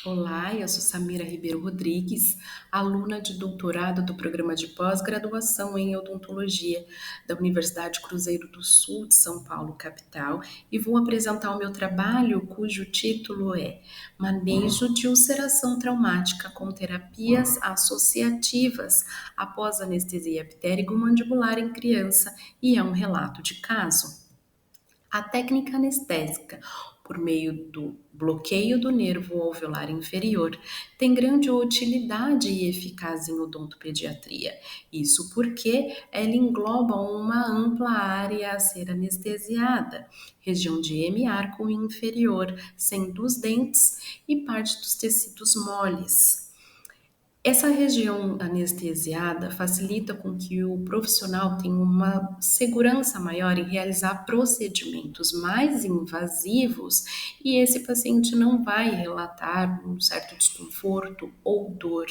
Olá, eu sou Samira Ribeiro Rodrigues, aluna de doutorado do programa de pós-graduação em odontologia da Universidade Cruzeiro do Sul de São Paulo, capital, e vou apresentar o meu trabalho, cujo título é Manejo de ulceração traumática com terapias associativas após anestesia pterigo-mandibular em criança, e é um relato de caso. A técnica anestésica, por meio do bloqueio do nervo alveolar inferior, tem grande utilidade e eficácia em odontopediatria. Isso porque ela engloba uma ampla área a ser anestesiada, região de hemiarco inferior, sendo os dentes e parte dos tecidos moles. Essa região anestesiada facilita com que o profissional tenha uma segurança maior em realizar procedimentos mais invasivos e esse paciente não vai relatar um certo desconforto ou dor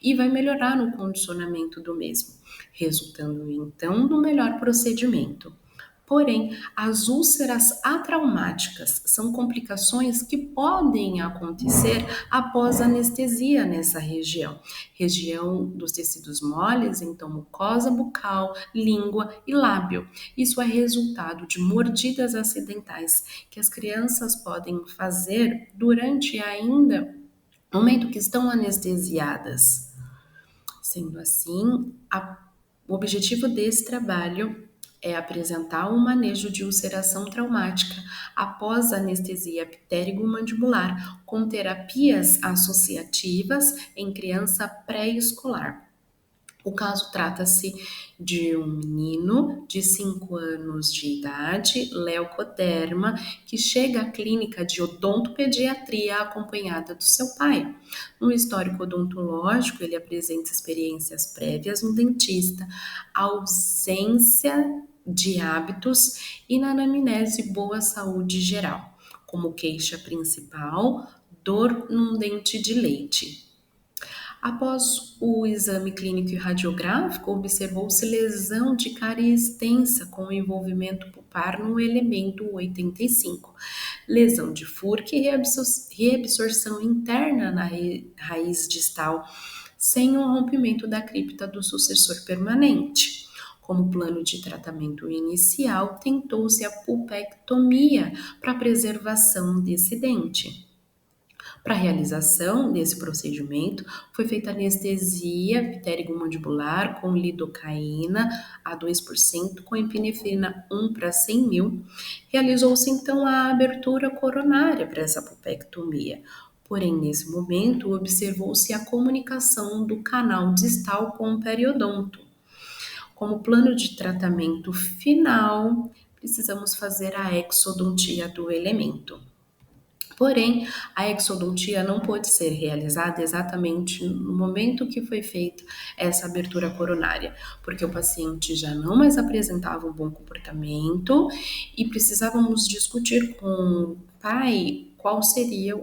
e vai melhorar no condicionamento do mesmo, resultando então no melhor procedimento. Porém, as úlceras atraumáticas são complicações que podem acontecer após anestesia nessa região dos tecidos moles, então mucosa bucal, língua e lábio. Isso é resultado de mordidas acidentais que as crianças podem fazer durante ainda o momento que estão anestesiadas. Sendo assim, o objetivo desse trabalho é apresentar um manejo de ulceração traumática após anestesia pterigo-mandibular com terapias associativas em criança pré-escolar. O caso trata-se de um menino de 5 anos de idade, leucoderma, que chega à clínica de odontopediatria acompanhada do seu pai. No histórico odontológico, ele apresenta experiências prévias no dentista, ausência de hábitos e na anamnese boa saúde geral, como queixa principal, dor num dente de leite. Após o exame clínico e radiográfico, observou-se lesão de cárie extensa com envolvimento pulpar no elemento 85, lesão de Furk e reabsorção interna na raiz distal, sem o rompimento da cripta do sucessor permanente. Como plano de tratamento inicial, tentou-se a pulpectomia para preservação desse dente. Para a realização desse procedimento, foi feita anestesia pterigo-mandibular com lidocaína a 2% com epinefrina 1 para 100 mil. Realizou-se então a abertura coronária para essa pulpectomia. Porém, nesse momento, observou-se a comunicação do canal distal com o periodonto. Como plano de tratamento final, precisamos fazer a exodontia do elemento. Porém, a exodontia não pôde ser realizada exatamente no momento que foi feita essa abertura coronária, porque o paciente já não mais apresentava um bom comportamento e precisávamos discutir com o pai qual seria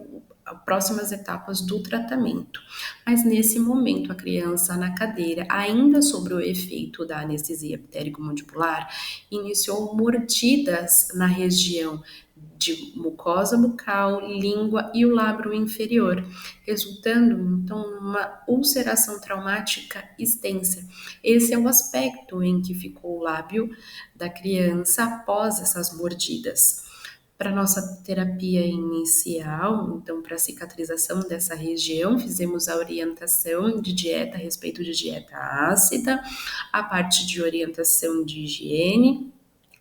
as próximas etapas do tratamento. Mas nesse momento, a criança na cadeira, ainda sob o efeito da anestesia pterigo-mandibular, iniciou mordidas na região de mucosa bucal, língua e o lábio inferior, resultando então numa ulceração traumática extensa. Esse é o aspecto em que ficou o lábio da criança após essas mordidas. Para nossa terapia inicial, então para a cicatrização dessa região, fizemos a orientação de dieta a respeito de dieta ácida, a parte de orientação de higiene,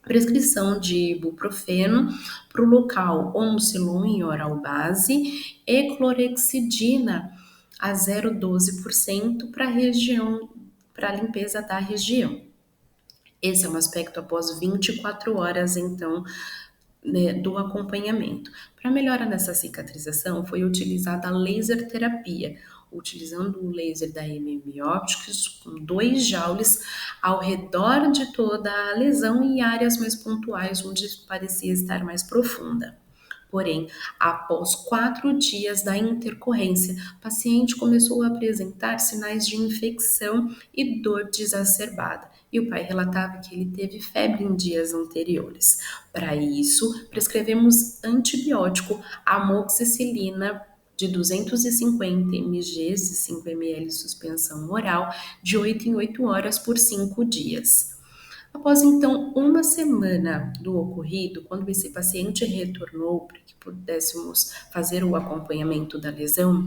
prescrição de ibuprofeno para o local oncilon oral base e clorexidina a 0,12% para a região, para a limpeza da região. Esse é um aspecto após 24 horas, então, né, do acompanhamento. Para melhora nessa cicatrização, foi utilizada a laser terapia, utilizando o laser da MM Optics com 2 joules ao redor de toda a lesão e áreas mais pontuais onde parecia estar mais profunda. Porém, após 4 dias da intercorrência, o paciente começou a apresentar sinais de infecção e dor exacerbada. E o pai relatava que ele teve febre em dias anteriores. Para isso, prescrevemos antibiótico amoxicilina de 250 mg, 5 ml suspensão oral, de 8 em 8 horas por 5 dias. Após então uma semana do ocorrido, quando esse paciente retornou para que pudéssemos fazer o acompanhamento da lesão,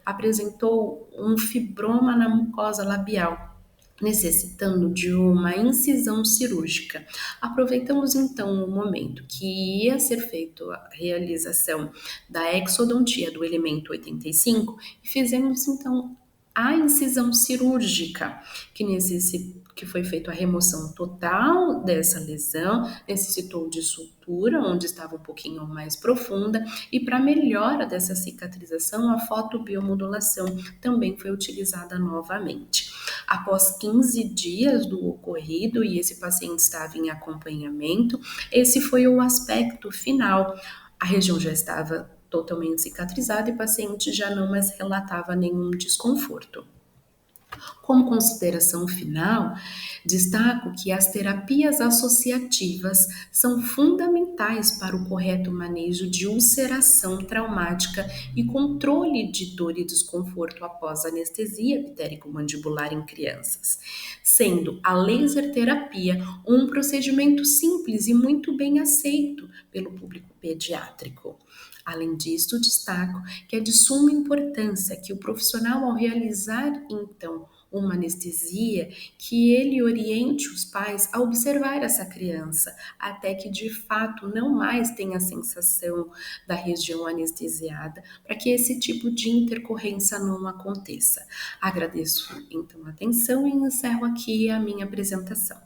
apresentou um fibroma na mucosa labial, necessitando de uma incisão cirúrgica. Aproveitamos então o momento que ia ser feita a realização da exodontia do elemento 85 e fizemos então a incisão cirúrgica, que foi feita a remoção total dessa lesão, necessitou de sutura, onde estava um pouquinho mais profunda, e para melhora dessa cicatrização, a fotobiomodulação também foi utilizada novamente. Após 15 dias do ocorrido e esse paciente estava em acompanhamento, esse foi o aspecto final. A região já estava totalmente cicatrizada e o paciente já não mais relatava nenhum desconforto. Como consideração final, destaco que as terapias associativas são fundamentais para o correto manejo de ulceração traumática e controle de dor e desconforto após anestesia epitérico-mandibular em crianças, sendo a laser terapia um procedimento simples e muito bem aceito pelo público pediátrico. Além disso, destaco que é de suma importância que o profissional, ao realizar então uma anestesia, que ele oriente os pais a observar essa criança, até que de fato não mais tenha a sensação da região anestesiada, para que esse tipo de intercorrência não aconteça. Agradeço então a atenção e encerro aqui a minha apresentação.